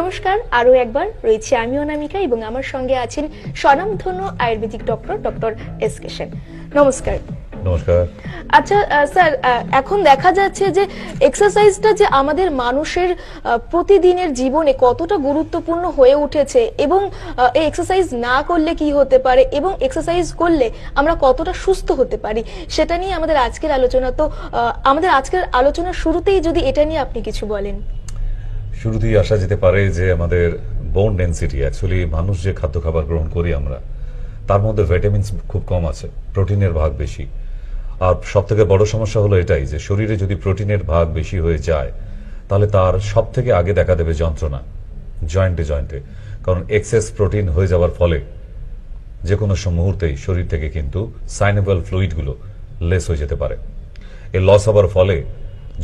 নমস্কার, আরো একবার রয়েছে আমি অনামিকা এবং আমার সঙ্গে আছেন স্বনামধন্য Ayurvedic doctor S K Sen. নমস্কার। নমস্কার। আচ্ছা স্যার, এখন দেখা যাচ্ছে যে এক্সারসাইজটা যে আমাদের মানুষের প্রতিদিনের জীবনে কতটা গুরুত্বপূর্ণ হয়ে উঠেছে এবং এই এক্সারসাইজ না করলে কি হতে পারে এবং এক্সারসাইজ করলে আমরা কতটা সুস্থ হতে পারি সেটা নিয়ে আমাদের আজকের আলোচনা। তো আমাদের আজকের আলোচনার শুরুতেই যদি এটা নিয়ে আপনি কিছু বলেন। শুরুতেই আসা যেতে পারে যে আমাদের বোন ডেন্সিটি, অ্যাকচুয়ালি মানুষ যে খাদ্য খাবার গ্রহণ করি আমরা, তার মধ্যে ভিটামিনস খুব কম আছে, প্রোটিনের ভাগ বেশি। আর সব থেকে বড় সমস্যা হলো এটাই যে শরীরে যদি প্রোটিনের ভাগ বেশি হয়ে যায় তাহলে তার সব থেকে আগে দেখা দেবে যন্ত্রণা জয়েন্টে জয়েন্টে, কারণ এক্সেস প্রোটিন হয়ে যাওয়ার ফলে যে কোনো মুহূর্তেই শরীর থেকে কিন্তু সাইনেবল ফ্লুইডগুলো লেস হয়ে যেতে পারে। এর লস হওয়ার ফলে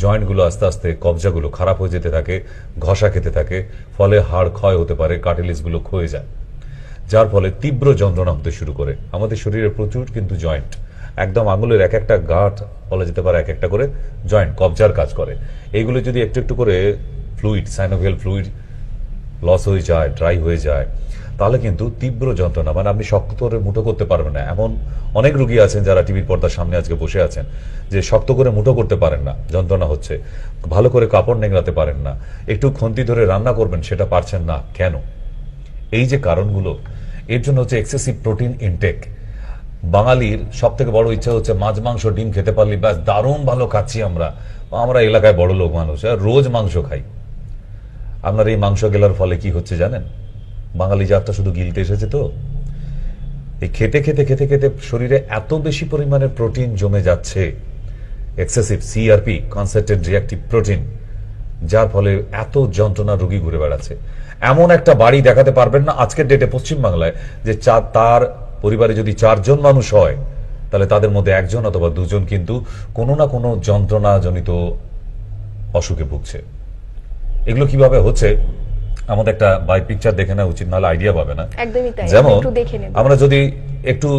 জয়েন্টগুলো আস্তে আস্তে কবজাগুলো খারাপ হয়ে যেতে থাকে, ঘষা খেতে থাকে, ফলে হাড় ক্ষয় হতে পারে, কার্টিলেজগুলো ক্ষয়ে যায়, যার ফলে তীব্র যন্ত্রণা হতে শুরু করে। আমাদের শরীরে প্রচুর কিন্তু জয়েন্ট, একদম আঙুলের এক একটা গাঁট বলা যেতে পারে এক একটা করে জয়েন্ট কবজার কাজ করে। এইগুলো যদি একটু একটু করে ফ্লুইড, সাইনোভিয়াল ফ্লুইড লস হয়ে যায়, ড্রাই হয়ে যায়, তাহলে কিন্তু তীব্র যন্ত্রণা, মানে আপনি শক্ত করে মুঠো করতে পারবেন না। এমন অনেক রোগী আছেন যারা টিভির পর্দার সামনে আজকে বসে আছেন যে শক্ত করে মুঠো করতে পারেন না, যন্ত্রণা হচ্ছে, ভালো করে কাপড় নেংড়াতে পারেন না, একটু খন্তি ধরে রান্না করবেন সেটা পারছেন না। কেন? এই যে কারণগুলো, এর জন্য হচ্ছে এক্সেসিভ প্রোটিন ইনটেক। বাঙালির সব থেকে বড় ইচ্ছা হচ্ছে মাছ মাংস ডিম খেতে পারলি ব্যাস, দারুণ ভালো খাচ্ছি আমরা। আমরা এলাকায় বড় লোক মানুষ, রোজ মাংস খাই। আপনার এই মাংস গেলার ফলে কি হচ্ছে জানেন? বাঙালি জাতটা শুধু গিলতে এসেছে তো, এই খেতে খেতে খেতে খেতে শরীরে এত বেশি পরিমাণে প্রোটিন জমে যাচ্ছে, excessive CRP, concentrated reactive protein, যার ফলে এত যন্ত্রণা রোগী ঘুরে বেড়াচ্ছে। এমন একটা বাড়ি দেখাতে পারবেন না আজকের ডেটে পশ্চিমবাংলায় যে তার পরিবারে যদি 4 জন মানুষ হয় তাহলে তাদের মধ্যে 1 জন অথবা 2 জন কিন্তু কোনো না কোনো যন্ত্রণাজনিত অসুখে ভুগছে। এগুলো কিভাবে হচ্ছে আমাদের একটা বাই পিকচার দেখে নেওয়া উচিত, নাহলে আইডিয়া পাবে না। যেমন আমরা যদি একটু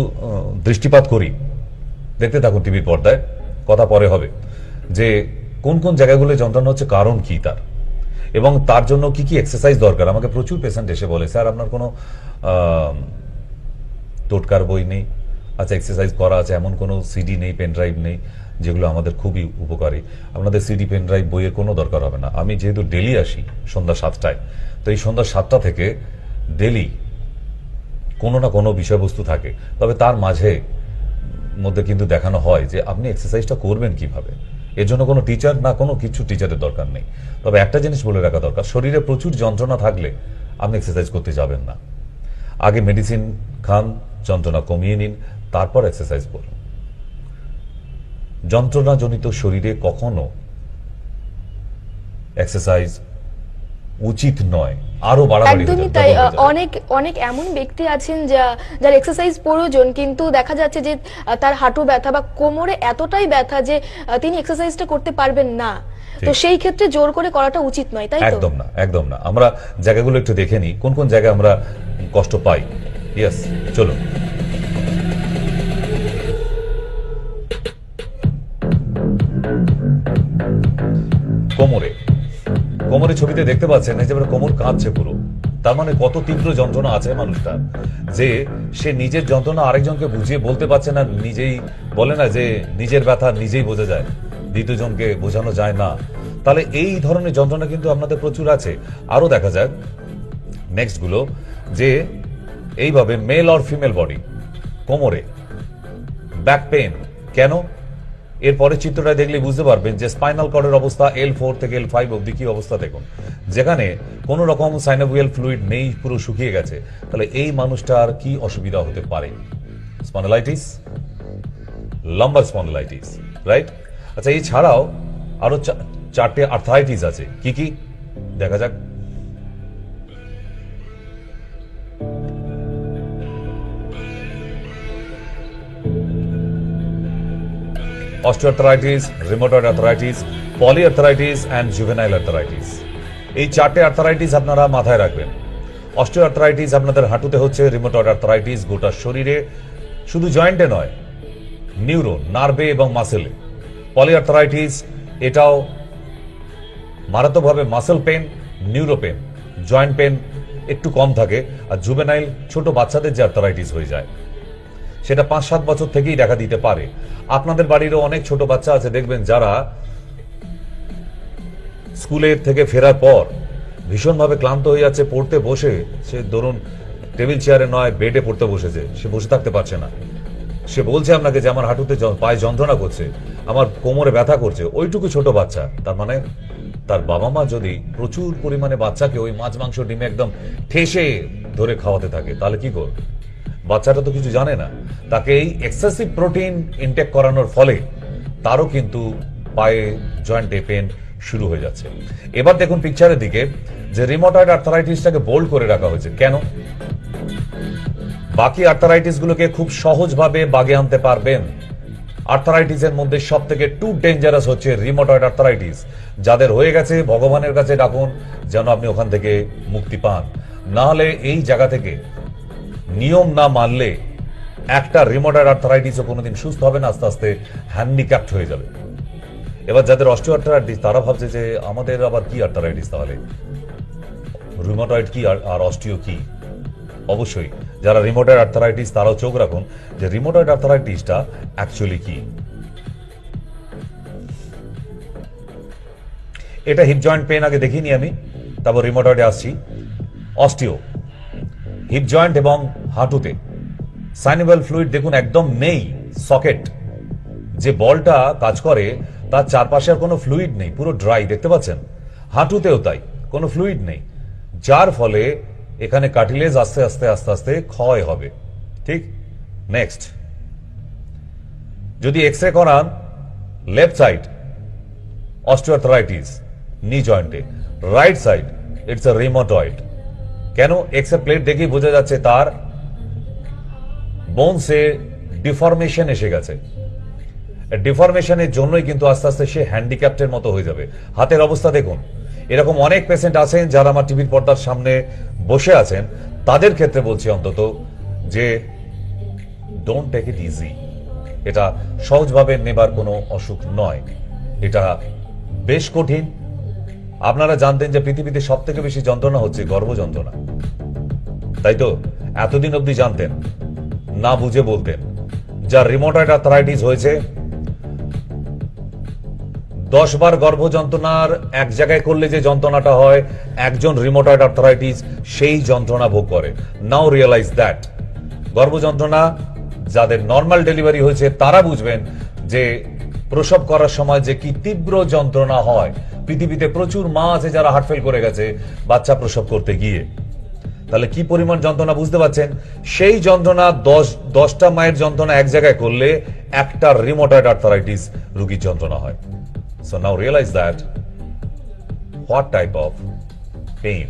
দৃষ্টিপাত করি, দেখতে থাকুন টিভির পর্দায়, কথা পরে হবে যে কোন কোন জায়গাগুলো যন্ত্রণা হচ্ছে, কারণ কি তার, এবং তার জন্য কি কি এক্সারসাইজ দরকার। আমাকে প্রচুর পেশেন্ট এসে বলে, স্যার আপনার কোনো টোটকার বই নেই? আচ্ছা, এক্সারসাইজ করা আছে এমন কোনো সিডি নেই, পেন ড্রাইভ নেই যেগুলো আমাদের খুবই উপকারী? আপনাদের সিডি পেন ড্রাইভ বইয়ের কোনো দরকার হবে না। আমি যেহেতু ডেলি আসি সন্ধ্যা 7টায়, তো এই সন্ধ্যা 7টা থেকে ডেলি কোনো না কোনো বিষয়বস্তু থাকে, তবে তার মাঝে মধ্যে কিন্তু দেখানো হয় যে আপনি এক্সারসাইজটা করবেন কিভাবে। এর জন্য কোনো টিচার না, কোনো কিছু টিচারের দরকার নেই। তবে একটা জিনিস বলে রাখা দরকার, শরীরে প্রচুর যন্ত্রণা থাকলে আপনি এক্সারসাইজ করতে যাবেন না। আগে মেডিসিন খান, যন্ত্রণা কমিয়ে নিন, তারপর এক্সারসাইজ করুন। যন্ত্রণাজনিত শরীরে কখনো এক্সারসাইজ উচিত নয়, আরো বাড়াবাড়ি। একদমই তাই। অনেক এমন ব্যক্তি আছেন যার এক্সারসাইজ প্রয়োজন, কিন্তু দেখা যাচ্ছে যে তার হাঁটু ব্যথা বা কোমরে এতটাই ব্যথা যে তিনি এক্সারসাইজটা করতে পারবেন না। তো সেই ক্ষেত্রে জোর করে করাটা উচিত নয়, তাই তো? একদম না, একদম না। আমরা জায়গাগুলো একটু দেখে নিই কোন কোন জায়গায় আমরা কষ্ট পাই। ইয়েস, চলুন। কোমরে ছবিতে দেখতে পাচ্ছেন এই যে কোমর কাঁপছে পুরো, তার মানে কত তীব্র যন্ত্রণা আছে মানুষটার, যে সে নিজের যন্ত্রণা আরেকজনকে বুঝিয়ে বলতে পারছে না। নিজেই বলে না যে নিজের ব্যথা নিজেই বোঝা যায়, দ্বিতীয় জনকে বোঝানো যায় না। তাহলে এই ধরনের যন্ত্রণা কিন্তু আপনাদের প্রচুর আছে। আরো দেখা যাক নেক্সট গুলো, যে এইভাবে মেল অর ফিমেল বডি, কোমরে ব্যাক পেন কেন? এরপরে চিত্রটা দেখলে বুঝতে পারবেন যে স্পাইনাল কর্ডের অবস্থা L4 থেকে L5 অবধি কি অবস্থা দেখুন, যেখানে কোনো রকম সাইনোভিয়াল ফ্লুইড নেই, পুরো শুকিয়ে গেছে। তাহলে এই মানুষটার কি অসুবিধা হতে পারে? Spondylitis, lumber spondylitis, right? আচ্ছা, এই ছাড়াও আরো 4টে আর্থ্রাইটিস আছে। কি কি দেখা যাক। Osteoarthritis, rheumatoid arthritis, polyarthritis and juvenile arthritis. এই 4টে আর্থ্রাইটিস আপনারা মাথায় রাখবেন। অস্টিওআর্থ্রাইটিস আপনাদের হাঁটুতে হচ্ছে, রিউমাটয়েড আর্থ্রাইটিস গোটা শরীরে, শুধু জয়েন্টে নয়, নিউরো, নার্ভে এবং মাসেলে। পলিআর্থ্রাইটিস এটাও মারাত্মকভাবে muscle pain, neuro pain, joint pain একটু কম থাকে। আর জুভেনাইল ছোট বাচ্চাদের যে আর্থারাইটিস হয়ে যায় সেটা 5-7 বছর থেকেই দেখা দিতে পারে। আপনাদের বাড়িরও অনেক ছোট বাচ্চা আছে দেখবেন যারা স্কুলের থেকে ফেরার পর ভীষণভাবে ক্লান্ত হয়ে যাচ্ছে, পড়তে বসে সে ধরুন টেবিল চেয়ারে নয় বেডে পড়তে বসেছে, সে বসে থাকতে পারছে না, সে বলছে আপনাকে যে আমার হাঁটুতে পায়ে যন্ত্রণা করছে, আমার কোমরে ব্যথা করছে, ওইটুকু ছোট বাচ্চা। তার মানে তার বাবা মা যদি প্রচুর পরিমাণে বাচ্চাকে ওই মাছ মাংস ডিমে একদম ঠেসে ধরে খাওয়াতে থাকে তাহলে কি করবে? বাচ্চাটা তো কিছু জানে না। তাকে এই এক্সেসিভ প্রোটিন ইনটেক করানোর ফলে তারও কিন্তু পায়ে জয়েন্টে পেন শুরু হয়ে যাচ্ছে। এবার দেখুন পিকচারের দিকে যে রিমোটয়েড আর্থারাইটিসটাকে বোল্ড করে রাখা হয়েছে কেন? বাকি আর্থারাইটিস গুলোকে খুব সহজভাবে বাগে আনতে পারবেন। আর্থারাইটিসের মধ্যে সব থেকে টু ডেঞ্জারাস হচ্ছে রিমোটয়েড আর্থারাইটিস। যাদের হয়ে গেছে ভগবানের কাছে ডাকুন যেন আপনি ওখান থেকে মুক্তি পান, না হলে এই জায়গা থেকে নিয়ম না মানলে একটা রিমোটয়েড আর্থারাইটিসও কোনোদিন সুস্থ হবে না, আস্তে আস্তে হ্যান্ডিক্যাপ্ট হয়ে যাবে। এবার যাদের অস্টিও আর্থারাইটিস তারা ভাবছে যে আমাদের আবার কি আর্থারাইটিস, তাহলে রিমোটয়েড কি আর অস্টিও কি? অবশ্যই যারা রিমোটয়েড আর্থারাইটিস তারাও চোখ রাখুন যে রিমোটয়েড আর্থারাইটিসটা অ্যাকচুয়ালি কি। এটা হিপ জয়েন্ট পেন আগে দেখিনি আমি, তারপর রিমোটয়েডে আসছি। অস্টিও হিপ জয়েন্ট এবং হাঁটুতে সাইনোভিয়াল ফ্লুইড দেখুন একদম নেই, সকেট যে বলটা কাজ করে তার চারপাশে আর কোনো ফ্লুইড নেই, পুরো ড্রাই দেখতে পাচ্ছেন। হাঁটুতেও তাই, কোনো ফ্লুইড নেই, যার ফলে এখানে কার্টিলেজ আস্তে আস্তে আস্তে আস্তে ক্ষয় হবে। ঠিক। নেক্সট, যদি এক্স রে করান লেফট সাইড অস্টিওআর্থ্রাইটিস নি জয়েন্টে, right side it's a rheumatoid. কেন? এক্স রে প্লেট দেখেই বোঝা যাচ্ছে তার বোনসে ডিফরমেশন এসে গেছে। ডিফরমেশনের জন্যই কিন্তু আস্তে আস্তে সে হ্যান্ডিক্যাপ্টের মতো হয়ে যাবে। হাতের অবস্থা দেখুন, এরকম অনেক পেশেন্ট আছেন যারা আমার টিভির পর্দার সামনে বসে আছেন, তাদের ক্ষেত্রে বলছি অন্তত যে ডোন্ট টেক ইট ইজি। এটা সহজভাবে নেবার কোনো অসুখ নয়, এটা বেশ কঠিন। আপনারা জানতেন যে পৃথিবীতে সব থেকে বেশি যন্ত্রণা হচ্ছে গর্ভ যন্ত্রণা, তাই তো? এতদিন অবধি জানতেন না, বুঝে বলতেন। যার রিমোটয়েড আর্থারাইটিস হয়েছে 10 বার গর্ভ যন্ত্রণার এক জায়গায় করলে যে যন্ত্রণাটা হয়, একজন রিমোটয়েড আর্থারাইটিস সেই যন্ত্রণা ভোগ করে। নাও রিয়েলাইজ দ্যাট গর্ভ যন্ত্রণা যাদের নর্মাল ডেলিভারি হয়েছে তারা বুঝবেন যে প্রসব করার সময় যে কি তীব্র যন্ত্রণা হয়। পৃথিবীতে প্রচুর মা আছে যারা হার্ট ফেল করে গেছে বাচ্চা প্রসব করতে গিয়ে, তাহলে কি পরিমাণ যন্ত্রণা বুঝতে পারছেন? সেই যন্ত্রণা 10টা মায়ের যন্ত্রণা এক জায়গায় করলে একটা রিমোটয়েড আর্থারাইটিস রোগীর যন্ত্রণা হয়। So now realize that what type of pain.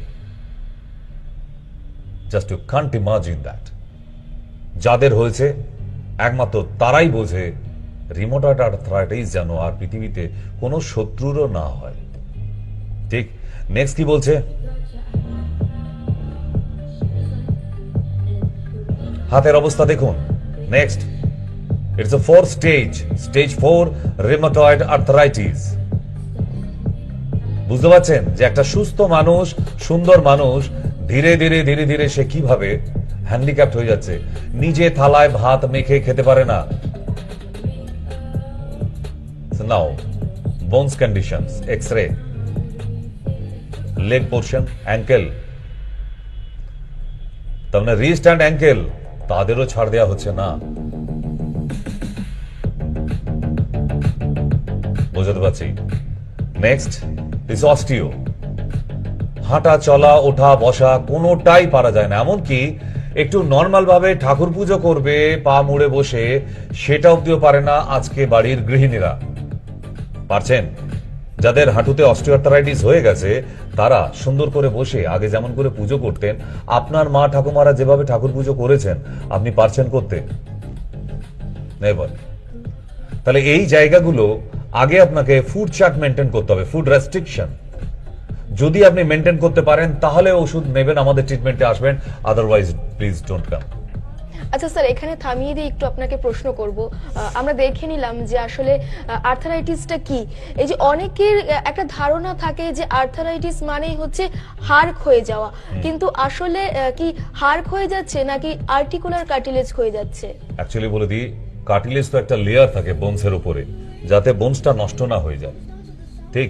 Just you can't imagine that. যাদের হয়েছে একমাত্র তারাই বোঝে রিমোটয়েড আর্থারাইটিস যেন আর পৃথিবীতে কোনো শত্রুরও না হয়। ঠিক। নেক্সট কি বলছে? হাতের অবস্থা দেখুন। Next, it's a 4 stage, stage 4 rheumatoid arthritis. বুঝতে পারছেন যে একটা সুস্থ মানুষ, সুন্দর মানুষ ধীরে ধীরে ধীরে ধীরে সে কিভাবে হ্যান্ডিক্যাপ্ট হয়ে যাচ্ছে, নিজে থালায় ভাত মেখে খেতে পারে না। Now bones conditions, X-ray, leg portion, ankle, তার মানে রিস্ট অ্যান্ড অ্যাঙ্কেল তাদেরও ছাড় দেওয়া হচ্ছে না। বুঝতে পারছি। Next is osteo. হাঁটা চলা ওঠা বসা কোনোটাই পারা যায় না, এমনকি একটু নর্মাল ভাবে ঠাকুর পুজো করবে পা মুড়ে বসে সেটা অব্দিও পারে না আজকে বাড়ির গৃহিণীরা। পারছেন? যাদের হাঁটুতে অস্টিওআর্থ্রাইটিস হয়ে গেছে তারা সুন্দর করে বসে আগে যেমন করে পুজো করতেন, আপনার মা ঠাকুমারা যেভাবে ঠাকুর পুজো করেছেন আপনি পারছেন করতে? নেভার। তাহলে এই জায়গাগুলো আগে আপনাকে ফুড চার্ট মেনটেন করতে হবে, ফুড রেস্ট্রিকশন। যদি আপনি মেনটেন করতে পারেন তাহলে ওষুধ নেবেন, আমাদের ট্রিটমেন্টে আসবেন, আদারওয়াইজ প্লিজ ডোন্ট কাম। আচ্ছা স্যার, এখানে থামিয়ে দিয়ে একটু আপনাকে প্রশ্ন করব। আমরা দেখে নিলাম যে আসলে আর্থারাইটিসটা কি। এই যে অনেকের একটা ধারণা থাকে যে আর্থারাইটিস মানেই হচ্ছে হাড় ক্ষয়ে যাওয়া, কিন্তু আসলে কি হাড় ক্ষয়ে যাচ্ছে নাকি আর্টিকুলার কার্টিলেজ ক্ষয়ে যাচ্ছে? অ্যাকচুয়ালি বলে দিই, কার্টিলেজ তো একটা লেয়ার থাকে বোনসের উপরে, যাতে বোনসটা নষ্ট না হয়ে যায়। ঠিক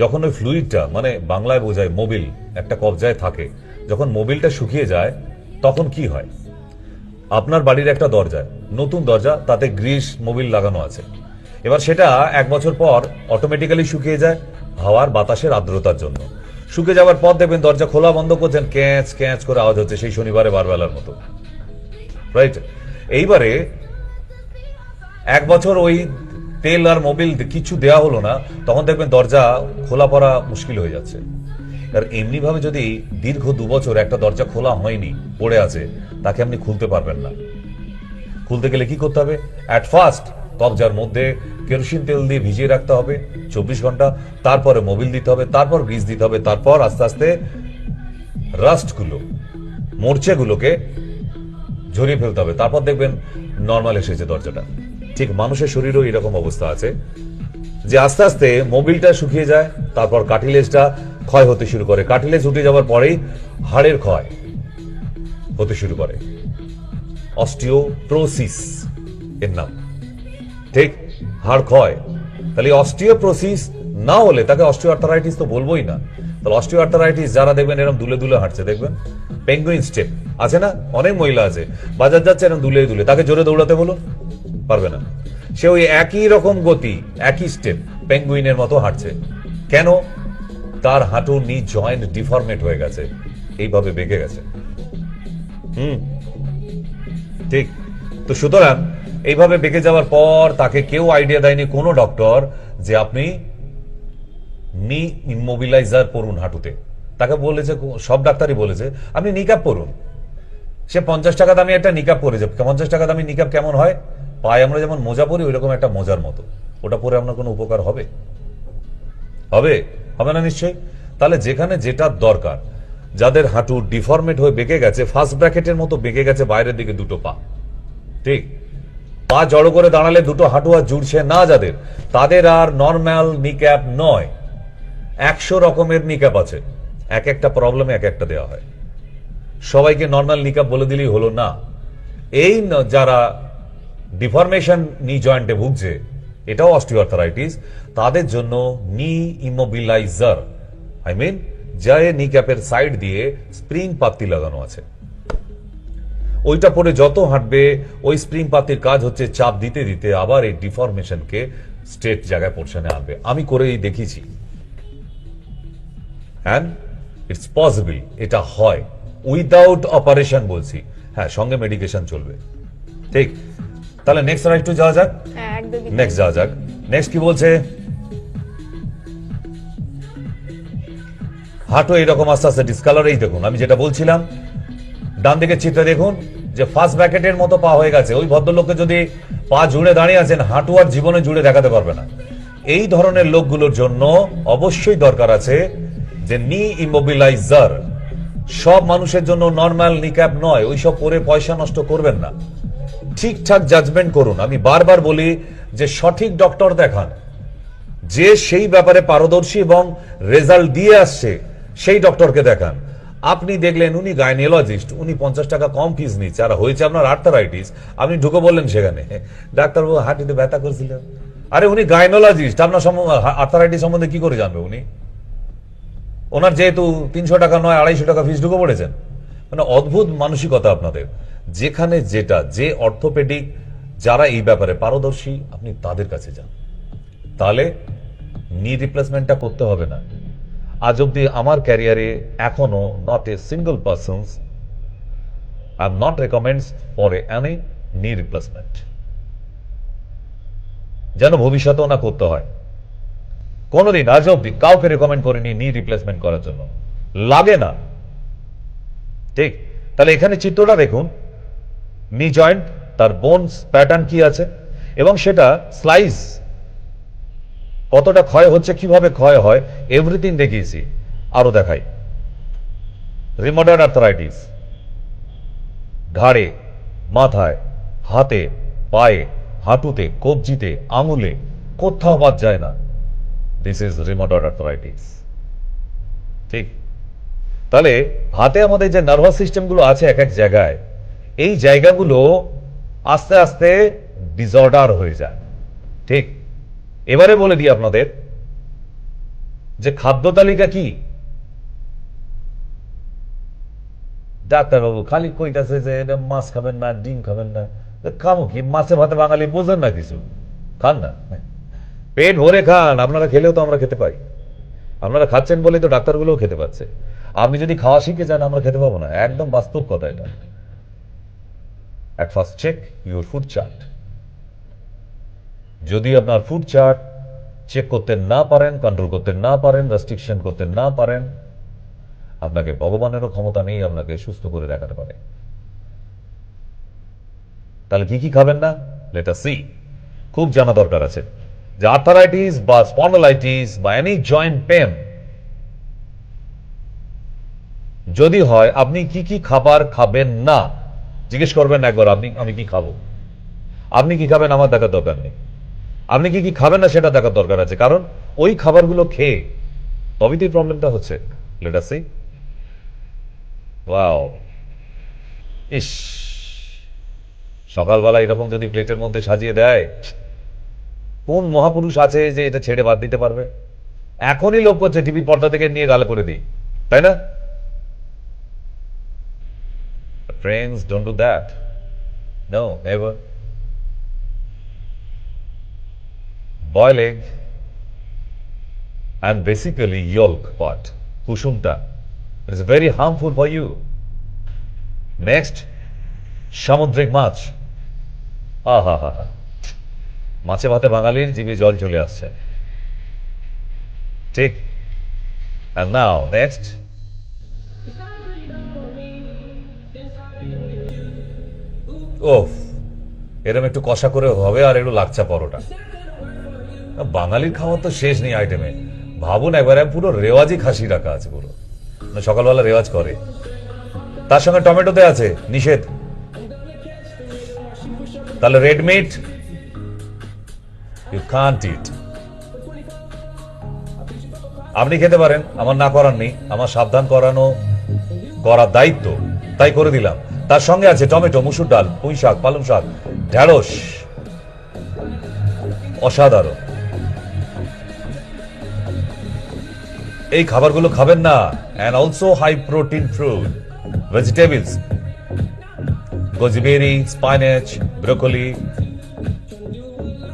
যখন ওই ফ্লুইডটা, মানে বাংলায় বোঝায় মোবিল, একটা কবজায় থাকে, যখন মোবিলটা শুকিয়ে যায় তখন কি হয়? আপনার বাড়ির একটা দরজায়, নতুন দরজা, তাতে গ্রিস মোবিল লাগানো আছে, এবার সেটা 1 বছর পর অটোমেটিক্যালি শুকিয়ে যায় হাওয়ার বাতাসের আর্দ্রতার জন্য। শুকিয়ে যাওয়ার পর দেখবেন দরজা খোলা বন্ধ করছেন, ক্যাঁচ ক্যাঁচ করে আওয়াজ হচ্ছে, সেই শনিবারে বারবেলার মতো, রাইট? এইবারে 1 বছর ওই তেল আর মোবিল কিছু দেয়া হলো না, তখন দেখবেন দরজা খোলা পড়া মুশকিল হয়ে যাচ্ছে। আর এমনি ভাবে যদি দীর্ঘ 2 বছর একটা দরজা খোলা হয়নি, পড়ে আছে, তাকে আপনি খুলতে পারবেন না। খুলতে গেলে কি করতে হবে? অ্যাট ফার্স্ট কবজার মধ্যে কেরোসিন তেল দিয়ে ভিজিয়ে রাখতে হবে 24 ঘন্টা, তারপরে মোবিল দিতে হবে, তারপর গ্রিস দিতে হবে, তারপর আস্তে আস্তে রাস্টগুলো, মোর্চেগুলোকে ঝরিয়ে ফেলতে হবে, তারপর দেখবেন নর্মাল এসেছে দরজাটা। ঠিক মানুষের শরীরেও এরকম অবস্থা আছে যে আস্তে আস্তে মোবিলটা শুকিয়ে যায়, তারপর কার্টিলেজটা ক্ষয় হতে শুরু করে, কার্টিলেজ উঠে যাওয়ার পরেই হাড়ের ক্ষয় হতে শুরু করে, অস্টিওপ্রোসিস এর নাম। ঠিক, হাড় ক্ষয়। তাহলে অস্টিওপ্রোসিস না হলে তাকে অস্টিওআর্থারাইটিস তো বলবোই না। তাহলে অস্টিওআর্থারাইটিস যারা দেখবেন এরকম দুলে দুলে হাঁটছে, দেখবেন পেঙ্গুইন স্টেপ আছে না, অনেক মহিলা আছে বাজার যাচ্ছে এরকম দুলে দুলে, তাকে জোরে দৌড়াতে বলো, পারবে না। সে ওই একই রকম গতি, একই স্টেপ, পেঙ্গুইনের মতো হাঁটছে। কেন? তার হাঁটু নি জয়েন্ট ডিফর্মেট হয়ে গেছে, এইভাবে বেঁকে গেছে। ঠিক তো, সুতরাং এইভাবে বেঁকে যাওয়ার পর তাকে কেউ আইডিয়া দেয়নি, কোনো ডক্টর, যে আপনি নি ইমোবিলাইজার পড়ুন হাঁটুতে। তাকে বলেছে, সব ডাক্তারই বলেছে আপনি নিকাপ পড়ুন। সে 50 টাকা দামি একটা নিকাপ পরেছে। 50 টাকা দামি নিকাপ কেমন হয়? পায়ে আমরা যেমন মোজা পরি ওই রকম একটা মোজার মতো। ওটা পরে আপনার কোনো উপকার হবে? হবে? হবে না নিশ্চয়ই। তাহলে যেখানে যেটা দরকার, যাদের হাঁটু ডিফর্মেট হয়ে বেঁকে গেছে, ফার্স্ট ব্র্যাকেটের মতো বেঁকে গেছে বাইরের দিকে দুটো পা, ঠিক, পা জড়ো করে দাঁড়ালে দুটো হাঁটু আর জুড়ছে না যাদের, তাদের আর নর্মাল নিক্যাপ নয়, 100 রকমের নিক্যাপ আছে, এক একটা প্রবলেমে এক একটা দেওয়া হয়। সবাইকে নর্মাল নিক্যাপ বলে দিলেই হলো না। এই যারা ডিফরমেশন নি জয়েন্টে ভুগছে, এটাও অস্টিওআর্থারাইটিস, তাদের জন্য নি ইমোবিলাইজার, আই মিন যা নি ক্যাপের সাইড দিয়ে স্প্রিং পাত্তি লাগানো আছে, ওইটা পরে যত হাঁটবে ওই স্প্রিং পাত্তির কাজ হচ্ছে চাপ দিতে দিতে আবার এই ডিফরমেশনকে স্ট্রেট জায়গায় পৌঁছানো আনবে। আমি করেই দেখিছি, অ্যান্ড ইটস পসিবল, এটা হয় উইদাউট অপারেশন বলছি, হ্যাঁ, সঙ্গে মেডিকেশন চলবে। ঠিক, তাহলে নেক্সট আর একটু যাওয়া যাক। হ্যাঁ, একদমই। নেক্সট যাওয়া যাক। নেক্সট কি বলছে? হাঁটু এইরকম আস্তে আস্তে ডিসকালার। এই দেখুন, আমি যেটা বলছিলাম, ডান দিকে চিত্রে দেখুন যে ফার্স্ট ব্র্যাকেটের মতো পা হয়ে গেছে। ওই ভদ্রলোককে যদি পা জুড়ে দাঁড়িয়ে আছেন, হাঁটু আর জীবনে জুড়ে দেখাতে পারবে না। এই ধরনের লোকগুলোর জন্য অবশ্যই দরকার আছে যে নি ইমোবিলাইজার। সব মানুষের জন্য নর্মাল নিক্যাপ নয়, ওইসব পরে পয়সা নষ্ট করবেন না, ঠিকঠাক জাজমেন্ট করুন। আমি বারবার বলি যে সঠিক ডক্টর দেখান, যে সেই ব্যাপারে পারদর্শী এবং রেজাল্ট দিয়ে আসছে সেই ডক্টরকে দেখান। আপনি দেখলেন উনি গাইনোলজিস্ট, উনি 50 টাকা কম ফিস নিচ্ছে, আর হয়েছে আপনার আর্থারাইটিস, আপনি ঢুকে বললেন সেখানে, ডাক্তারবাবু হাঁটুতে ব্যথা করছিল। আরে উনি গাইনোলজিস্ট, আপনার আর্থারাইটিস সম্বন্ধে কি করে জানবে উনি? ওনার যেহেতু 300 টাকা নয় 250 টাকা ফিস ঢুকে পড়েছেন। মানে অদ্ভুত মানসিকতা আপনাদের। যেখানে যেটা, যে অর্থোপেডিক যারা এই ব্যাপারে পারদর্শী, আপনি তাদের কাছে যান, তাহলে নি রিপ্লেসমেন্টটা করতে হবে না। আজ অব্দি আমার ক্যারিয়ারে এখনো not a single person I am not recommends for any নি রিপ্লেসমেন্ট, যেন ভবিষ্যতেও না করতে হয়। কোনোদিন আজ অব্দি কাউকে রেকমেন্ড করিনি নি রিপ্লেসমেন্ট করার জন্য, লাগে না। ঠিক, তাহলে এখানে চিত্রটা দেখুন, নি জয়েন্ট, তার বোনস প্যাটার্ন কি আছে, এবং সেটা স্লাইস কতটা ক্ষয় হচ্ছে, কিভাবে ক্ষয় হয়, এভরিথিং দেখিয়েছি। আরো দেখাই, রিমোটয়েড আর্থারাইটিস, ঘাড়ে, মাথায়, হাতে, পায়ে, হাঁটুতে, কবজিতে, আঙুলে, কোথাও বাদ যায় না। This is rheumatoid arthritis. ঠিক। তাহলে হাতে আমাদের যে নার্ভাস সিস্টেমগুলো আছে এক এক জায়গায়, এই জায়গাগুলো আস্তে আস্তে ডিসঅর্ডার হয়ে যায়। ঠিক। এবারে বলে দিই আপনাদের যে খাদ্য তালিকা কি। ডাক্তারবাবু খালি কইতাছে যে এটা মাছ খাবেন না, ডিম খাবেন না। খামো কি? মাছে ভাতে বাঙালি বোঝেন না কিছু, খান না, পেট ভরে খান। আপনারা খেলেও তো আমরা খেতে পাই। আপনারা খাচ্ছেন বলেই তো ডাক্তারগুলোও খেতে পাচ্ছে। আপনি যদি খাওয়া শিখে যান, আমরা খেতে পাবো না। একদম বাস্তব কথা এটা। at first check your food chart. যদি আপনার ফুড চার্ট চেক করতে না পারেন, কন্ট্রোল করতে না পারেন, রেস্ট্রিকশন করতে না পারেন, আপনাকে ভগবানেরও ক্ষমতা নেই আপনাকে সুস্থ করে রাখতে পারে। তাহলে কি কি খাবেন না, লেট আস সি। খুব জানা দরকার আছে যে আর্থারাইটিস বা স্পন্ডালাইটিস বা এনি জয়েন্ট পেন যদি হয়, আপনি কি কি খাবার খাবেন না জিজ্ঞেস করবেন একবার। আমি কি খাবো, আপনি কি খাবেন আমার দেখার দরকার নেই। আপনি কি কি খাবেন না সেটা দেখার দরকার আছে, কারণ ওই খাবারগুলো খেয়ে তবেই তো প্রবলেমটা হচ্ছে। Let us see. ওয়াও, ইস, সকালবেলা এরকম যদি প্লেটের মধ্যে সাজিয়ে দেয়, কোন মহাপুরুষ আছে যে এটা ছেড়ে বাদ দিতে পারবে? এখনই লোক করছে টিভির পর্দা থেকে নিয়ে গালে করে দিই, তাই না? Friends, don't do that. No, never. Boil egg and basically yolk part, কুসুমটা, it is very harmful for you. Next, সামুদ্রিক মাছ। আহা হা হা, মাছে ভাতে বাঙালির জিভে জল চলে আসছে। ঠিক। And now, next, ওফ, এরকম একটু কষা করে হবে আর একটু লাচ্ছা পরোটা। বাঙালির খাওয়া তো শেষ নেই আইটেমে। ভাবুন একবার, পুরো রেওয়াজি খাসি রাখা আছে পুরো, সকালবেলা রেওয়াজ করে। তার সঙ্গে টমেটোতে আছে নিষেধ। তাহলে রেড মিট ইউ কান্ট ইট। আপনি খেতে পারেন, আমার না করার নেই, আমার সাবধান করানো করার দায়িত্ব, তাই করে দিলাম। তার সঙ্গে আছে টমেটো, মুসুর ডাল, পুঁই শাক, পালং শাক, ঢেঁড়স, অসাধারণ। এই খাবারগুলো খাবেন না। and also high protein food, vegetables, gooseberry, spinach, broccoli,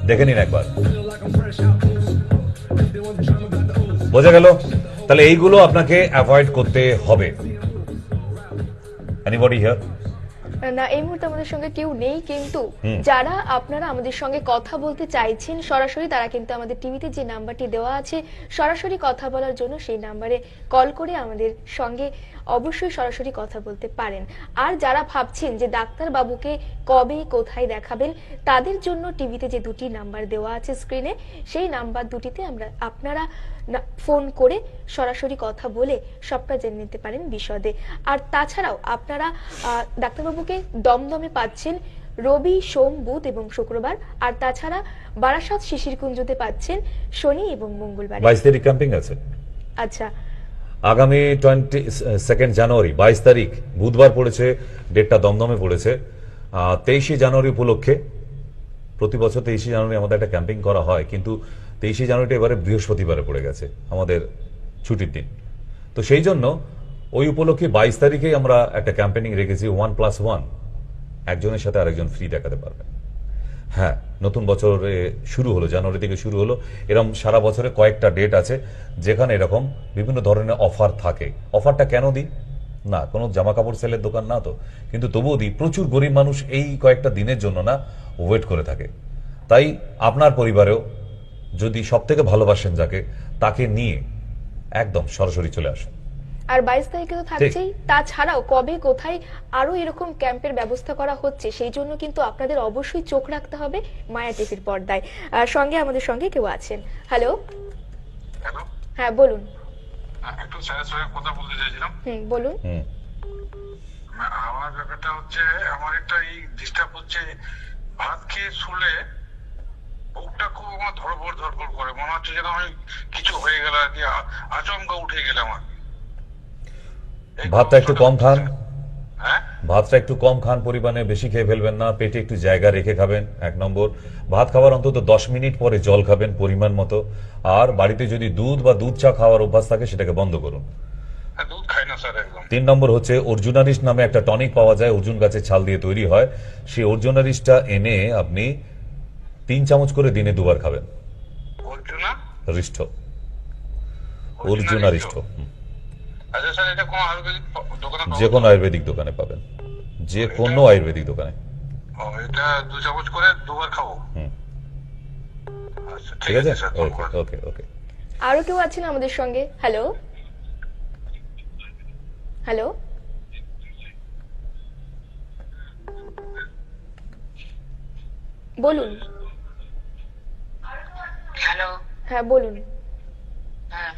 দেখে নিন একবার। বোঝা গেল? তাহলে এইগুলো আপনাকে অ্যাভয়েড করতে হবে। Anybody here? না, এই মুহূর্তে আমাদের সঙ্গে কেউ নেই, কিন্তু যারা আপনারা আমাদের সঙ্গে কথা বলতে চাইছেন সরাসরি, তারা কিন্তু আমাদের টিভিতে যে নাম্বারটি দেওয়া আছে সরাসরি কথা বলার জন্য, সেই নাম্বারে কল করে আমাদের সঙ্গে অবশ্যই সরাসরি কথা বলতে পারেন। আর যারা ভাবছেন যে ডাক্তার বাবুকে কবে কোথায় দেখাবেন, তাদের জন্য টিভিতে যে দুটি নাম্বার দেওয়া আছে স্ক্রিনে, সেই নাম্বার দুটিতে আপনারা ফোন করে সরাসরি কথা বলে সবটা জেনে নিতে পারেন বিশদে। আর তাছাড়াও আপনারা ডাক্তারবাবুকে দমদমে পাচ্ছেন রবি, সোম, বুধ এবং শুক্রবার। আর তাছাড়া বারাসাত শিশিরকুঞ্জতে পাচ্ছেন শনি এবং মঙ্গলবার। 22 তারিখ ক্যাম্পিং আছে। আচ্ছা, আগামী 22 জানুয়ারি 22 তারিখ বুধবার পড়েছে, ডেটটা দমদমে পড়েছে। 23 জানুয়ারি উপলক্ষে, প্রতি বছর 23 জানুয়ারি আমাদের একটা ক্যাম্পিং করা হয়, কিন্তু 23 জানুয়ারিটা এবারে বৃহস্পতিবারে পড়ে গেছে আমাদের ছুটির দিন। তো সেই জন্য ওই উপলক্ষে 22 তারিখে আমরা একটা ক্যাম্পেনিং রেখেছি, 1+1, একজনের সাথে আরেকজন ফ্রি দেখাতে পারবে। হ্যাঁ, নতুন বছরে শুরু হলো, জানুয়ারি থেকে শুরু হলো। এরকম সারা বছরে কয়েকটা ডেট আছে যেখানে এরকম বিভিন্ন ধরনের অফার থাকে। অফারটা কেন দিই না, কোনো জামা কাপড় সেলের দোকান না তো, কিন্তু তবুও দিই। প্রচুর গরিব মানুষ এই কয়েকটা দিনের জন্য না ওয়েট করে থাকে। তাই আপনার পরিবারেও যদি সব থেকে ভালোবাসেন যাকে, তাকে নিয়ে একদম সরাসরি চলে আসুন। আর 22 তারিখে তো থাকছেই, তাছাড়াও কবে কোথায় আরো এরকম ক্যাম্পের ব্যবস্থা করা হচ্ছে, সেই জন্য কিন্তু আপনাদের অবশ্যই চোখ রাখতে হবে মায়া টিভির পর্দায়। সঙ্গে আমাদের সঙ্গে কেউ আছেন। হ্যালো, হ্যালো, হ্যাঁ বলুন। একটু স্যারের সঙ্গে কথা বলতে চাইছিলাম। বলুন। আমার ব্যাপারটা হচ্ছে, আমার একটা এই ডিস্টার্ব হচ্ছে, ভাত খেয়ে শুলে বুকটা খুব আমার ধড়ফড় করে, মনে হচ্ছে যেন আমি কিছু হয়ে গেল আর কি, আচমকা উঠে গেলাম আর কি। এই ভাতটা একটু কম খান, হ্যাঁ, ভাতটা একটু কম খান, পরিমাণে বেশি খেয়ে ফেলবেন না, পেটে একটু জায়গা রেখে খাবেন। 1 নম্বর, ভাত খাওয়ার অন্তত 10 মিনিট পরে জল খাবেন পরিমাণ মতো। আর বাড়িতে যদি দুধ বা দুধ চা খাওয়ার অভ্যাস থাকে সেটাকে বন্ধ করুন। দুধ খাই না স্যার একদম। 3 নম্বর হচ্ছে অর্জুনারিস্ট নামে একটা টনিক পাওয়া যায়, অর্জুন গাছের ছাল দিয়ে তৈরি হয়। সেই অর্জুনারিস্টটা এনে আপনি 3 চামচ করে দিনে 2 বার খাবেন। অর্জুনা রিষ্ট, অর্জুনারিষ্ট। আচ্ছা স্যার, এটা কোন আয়ুর্বেদিক দোকানে পাবো? যে কোনো আয়ুর্বেদিক দোকানে পাবেন, যে কোনো আয়ুর্বেদিক দোকানে। এটা 2 চামচ করে 2 বার খাবো? হুম। আচ্ছা ঠিক আছে, স্যার। ওকে ওকে ওকে। আরো কেউ আছেন আমাদের সঙ্গে? হ্যালো হ্যালো, বলুন। হ্যালো। হ্যাঁ বলুন। হ্যাঁ,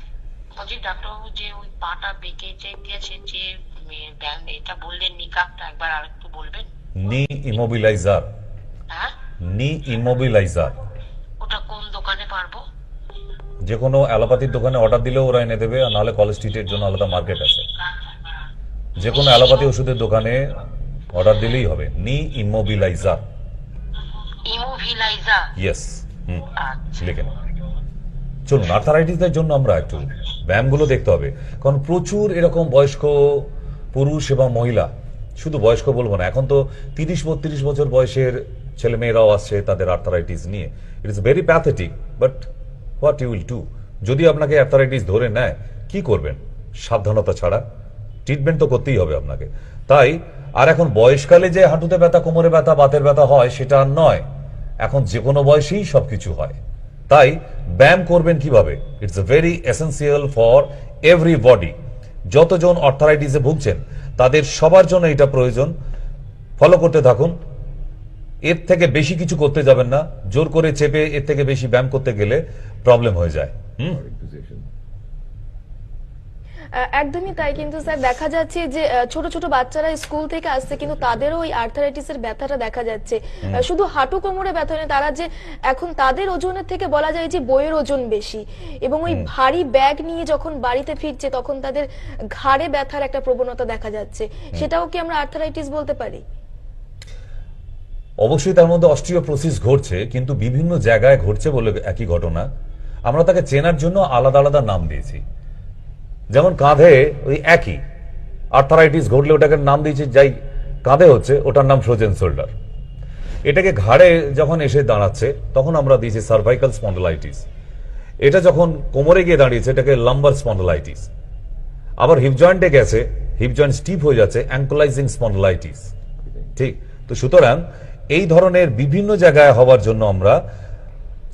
বলছি ডাক্তারবাবু, যে ওই পাটা বেঁকে যে গেছে, যে এটা বললেন নিকাপটা, একবার আরেকটু বলবেন? নি ইমোবিলাইজার, হ্যাঁ, নি ইমোবিলাইজার। ওটা কোন দোকানে পারবো? যে কোনো অ্যালোপ্যাথির দোকানে অর্ডার দিলেও ওরা এনে দেবে, আর নাহলে কলেজ স্ট্রিটের জন্য আলাদা মার্কেট আছে। যে কোনো অ্যালোপ্যাথি ওষুধের দোকানে অর্ডার দিলেই হবে, নি ইমোবিলাইজার। ইমোভিলাইজার। ইয়েস, আচ্ছা। লিখে নিন। চলুন, আর্থারাইটিসের জন্য আমরা একটু ব্যায়ামগুলো দেখতে হবে, কারণ প্রচুর এরকম বয়স্ক পুরুষ এবং মহিলা, শুধু বয়স্ক বলবো না, এখন তো 30-32 বছর বয়সের ছেলে মেয়েরাও আসছে তাদের আর্থারাইটিস নিয়ে। It is very pathetic, but what you will do? যদি আপনাকে আর্থারাইটিস ধরে নেয়, কি করবেন? সাবধানতা ছাড়া ট্রিটমেন্ট তো করতেই হবে আপনাকে। তাই আর এখন বয়সকালে যে হাঁটুতে ব্যথা, কোমরে ব্যথা, বাতের ব্যথা হয় সেটা আর নয়, এখন যে কোনো বয়সেই সবকিছু হয়। তাই ব্যায়াম করবেন কিভাবে? It's very essential for everybody. যতজন আর্থারাইটিসে ভুগছেন তাদের সবার জন্য এটা প্রয়োজন। ফলো করতে থাকুন, এর থেকে বেশি কিছু করতে যাবেন না। জোর করে চেপে এর থেকে বেশি ব্যায়াম করতে গেলে প্রবলেম হয়ে যায়। একদমই তাই। কিন্তু স্যার দেখা যাচ্ছে যে ছোট ছোট বাচ্চারা স্কুল থেকে আসছে, কিন্তু তাদেরও ওই আর্থারাইটিসের ব্যথাটা দেখা যাচ্ছে। শুধু হাঁটু কোমরে ব্যথা নেই, তারা যে এখন তাদের ওজনের থেকে বলা যায় যে বইয়ের ওজন বেশি, এবং ওই ভারী ব্যাগ নিয়ে যখন বাড়িতে ফিরছে তখন তাদের ঘাড়ে ব্যথার একটা প্রবণতা দেখা যাচ্ছে। সেটাও কি আমরা আর্থারাইটিস বলতে পারি? অবশ্যই তার মধ্যে অস্টিওপ্রোসিস ঘটছে, কিন্তু বিভিন্ন জায়গায় ঘটছে বলে একই ঘটনা। আমরা তাকে চেনার জন্য আলাদা আলাদা নাম দিয়েছি। যেমন কাঁধে ওই একই আর্থারাইটিস ঘটলে ওটাকে নাম দিয়েছি, যাই কাঁধে হচ্ছে ওটার নাম ফ্রোজেন শোল্ডার। এটাকে ঘাড়ে যখন এসে দাঁড়াচ্ছে তখন আমরা দিয়েছি সার্ভাইকাল স্পন্ডলাইটিস। এটা যখন কোমরে গিয়ে দাঁড়িয়েছে এটাকে লাম্বার স্পন্ডলাইটিস। আবার হিপ জয়েন্টে গেছে, হিপ জয়েন্ট স্টিফ হয়ে যাচ্ছে, অ্যাঙ্কোলাইজিং স্পন্ডলাইটিস। ঠিক তো, সুতরাং এই ধরনের বিভিন্ন জায়গায় হওয়ার জন্য আমরা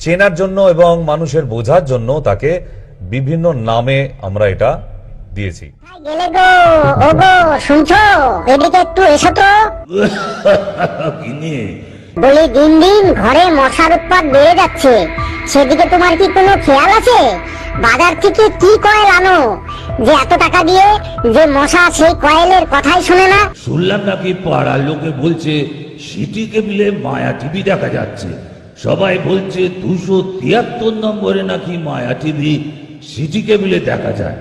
চেনার জন্য এবং মানুষের বোঝার জন্য তাকে বিভিন্ন নামে আমরা এটা দিয়েছি। গেলে গো, ও গো, শুনছো? এদিকে একটু এসো তো। বলি, দিন দিন ঘরে মশার উৎপাত বেড়ে যাচ্ছে, সেদিকে তোমার কি কোনো খেয়াল আছে? বাজার থেকে কি কয়েল আনো যে এত টাকা দিয়ে, যে মশা সেই কয়েলের কথাই শুনে না? শুনলাম নাকি পাড়ার লোকে বলছে সিটি কেবিলে মায়া টিভি দেখা যাচ্ছে। সবাই বলছে 273 নম্বরে নাকি মায়া টিভি সিটি কেবিলে দেখা যায়।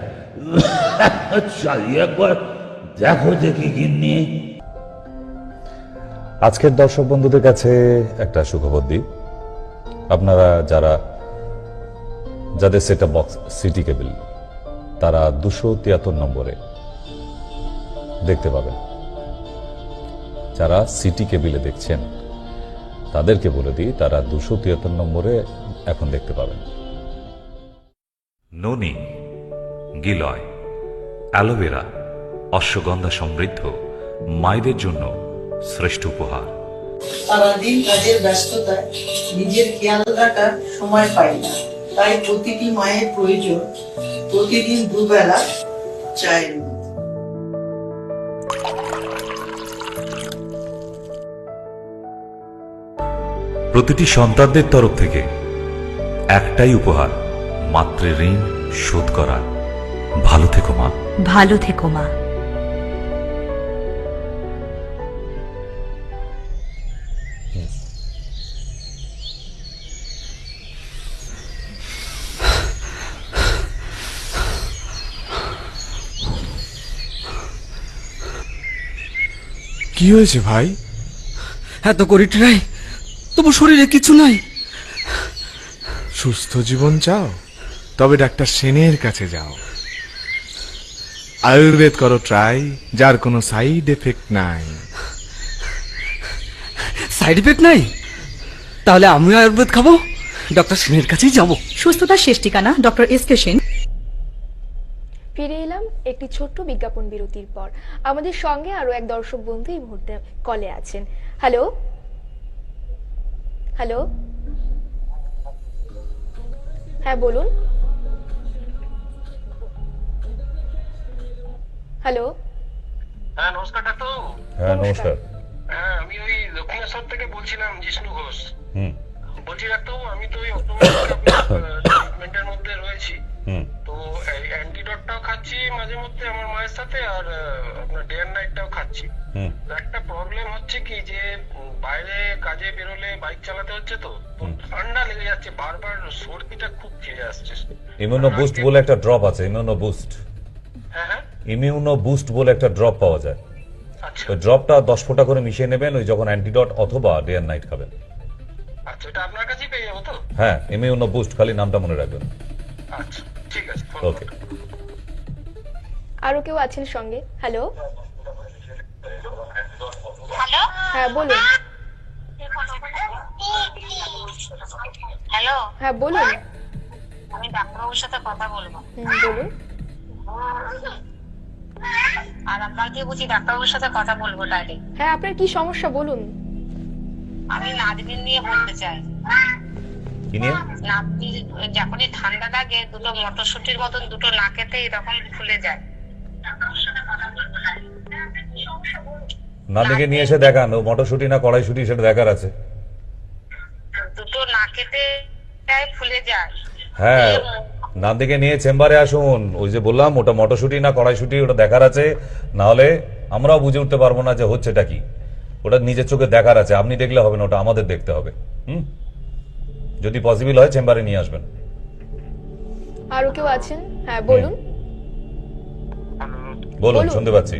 চালিয়ে একবার দেখো দেখি গিন্নি। আজকের দর্শক বন্ধুদের কাছে একটা সুখবর দিই, আপনারা যাদের সেটআপ বক্স সিটি কেবল, তারা 273 নম্বরে দেখতে পাবেন। যারা সিটি কেবিলে দেখছেন তাদেরকে বলে দিই, তারা 273 নম্বরে এখন দেখতে পাবেন। ননি, গিলয়, অ্যালোভেরা, অশ্বগন্ধা সমৃদ্ধ মায়েদের জন্য শ্রেষ্ঠ উপহার। সারাদিন কাজের ব্যস্ততায় নিজের খেয়াল রাখার সময় পাই না, তাই প্রতিটি মায়ের প্রয়োজন প্রতিদিন দুবেলা চায়ের মতো। প্রতিটি সন্তানদের তরফ থেকে একটাই উপহার, মাতৃ ঋণ শোধ করা। ভালো থেকো মা। ভালো থেকো মা। কি হয়েছে ভাই? এত করি ট্রাই, তবু শরীরে কিছু নাই। সুস্থ জীবন চাও? তবে ডাক্তার সেনের কাছে যাও। আয়ুর্বেদ করো ট্রাই, যার কোনো সাইড এফেক্ট নাই। সাইড এফেক্ট নাই? তাহলে আমিও আয়ুর্বেদ খাবো, ডক্টর সেনের কাছেই যাব। সুস্থতার শেষ ঠিকানা ডক্টর এস.কে. সেন। ফিরে এলাম একটি ছোট্ট বিজ্ঞাপন বিরতির পর। আমাদের সঙ্গে আরো এক দর্শক বন্ধু এই মুহূর্তে কলে আছেন। হ্যালো হ্যালো, হ্যাঁ বলুন। হ্যালো, হ্যাঁ নমস্কার ডাক্তারবাবু। হ্যাঁ নমস্কার। হ্যাঁ আমি ওই দক্ষিণেশ্বর থেকে বলছিলাম, জিষ্ণু ঘোষ। হুম বলছি ডাক্তারবাবু, আমি তো ওই ট্রিটমেন্টের মধ্যে রয়েছি। হুম তো অ্যান্টিডটটাও খাচ্ছি মাঝে মধ্যে আমার মায়ের সাথে, আর আপনার ডে অ্যান্ড নাইটটাও খাচ্ছি। হুম তো একটা প্রবলেম হচ্ছে কি, যে বাইরে কাজে বেরোলে বাইক চালাতে হচ্ছে, তো ঠান্ডা লেগে যাচ্ছে, বারবার সর্দিটা খুব ফিরে আসছে। ইমিউনো বুস্ট বলে একটা ড্রপ আছে, ইমিউনো বুস্ট। হ্যাঁ হ্যাঁ, ইমিউনো বুস্ট বলে একটা ড্রপ পাওয়া যায়। আচ্ছা ওই ড্রপটা 10 ফোঁটা করে মিশিয়ে নেবেন, ওই যখন অ্যান্টিডট অথবা ডে অ্যান্ড নাইট খাবেন। আচ্ছা, এটা আপনার কাছেই পেয়ে যাবো তো? হ্যাঁ, ইমিউনো বুস্ট, খালি নামটা মনে রাখবেন। আচ্ছা ঠিক আছে, ওকে। আরো কেউ আছেন সঙ্গে? হ্যালো হ্যালো হ্যাঁ বলুন। হ্যালো, হ্যাঁ বলুন। আমি ডাক্তারবাবুর সাথে কথা বলবো। বলুন। আর আপনাকে বুঝি ডাক্তারবাবুর সাথে কথা বলবো ডাইরেক্ট। হ্যাঁ, আপনার কি সমস্যা বলুন। আমি নাতবিন নিয়ে বলতে চাই। কি নিয়ে? নাতনি যখনই ঠান্ডা লাগে, দুটো মটরশুটির মতন দুটো নাকেতে এরকম ফুলে যায়। না দেখে নিয়ে এসে দেখান, ও মটরশুটি না কড়াইশুটি সেটা দেখার আছে। দুটো নাকেতে ফুলে যায়। হ্যাঁ, না দেখে নিয়ে চেম্বারে আসুন। ওই যে বললাম, ওটা মটরশুটি না কড়াইশুটি ওটা দেখার আছে, না হলে আমরাও বুঝে উঠতে পারবো না যে হচ্ছেটা কি। ওটা নিজের চোখে দেখার আছে, আপনি দেখলে হবে না, ওটা আমাদের দেখতে হবে। যদি পসিবল হয় চেম্বারে নিয়ে আসবেন। আরো কেউ আছেন? হ্যাঁ বলুন। বলুন, শুনতে পাচ্ছি।